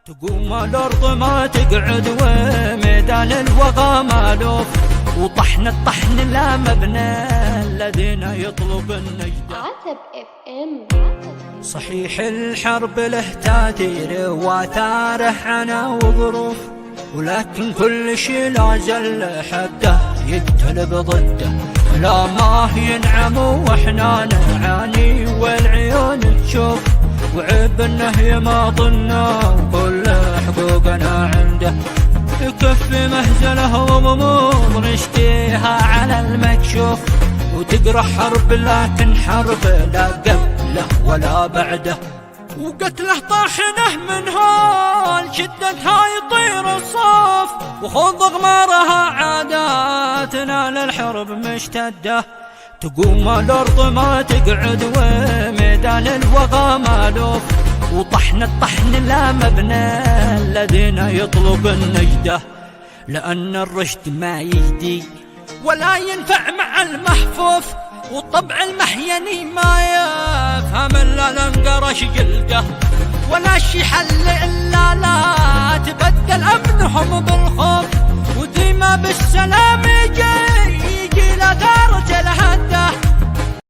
تقوم الأرض ما تقعد وميدان الوغى مالوف، وطحن الطحن لا مبنى الذين يطلب النجدة. عتب FM. صحيح الحرب له تاثير واثاره عنا وظروف، ولكن كل شي لا زل حده يقتل بضده. لا ما ينعم واحنا نعاني والعيون تشوف، وعيب انه ما ظننا وكل حقوقنا عنده. يكفي مهزله وغموض نشتيها على المكشوف، وتقرا حرب لكن حرب لا قبله ولا بعده. وقتله طاحنه من هول شدتها يطير الصف، وخذ غمارها عاداتنا للحرب مشتده. تقوم الأرض ما تقعد وميدان الوغى مالوف، وطحن الطحن لا مبنى الذين يطلب النجدة. لأن الرشد ما يهدي ولا ينفع مع المحفوف، والطبع المحيني ما يفهم إلا لنقرش جلده. ولا شي حل إلا لا تبدل أمنهم بالخوف، وديما بالسلام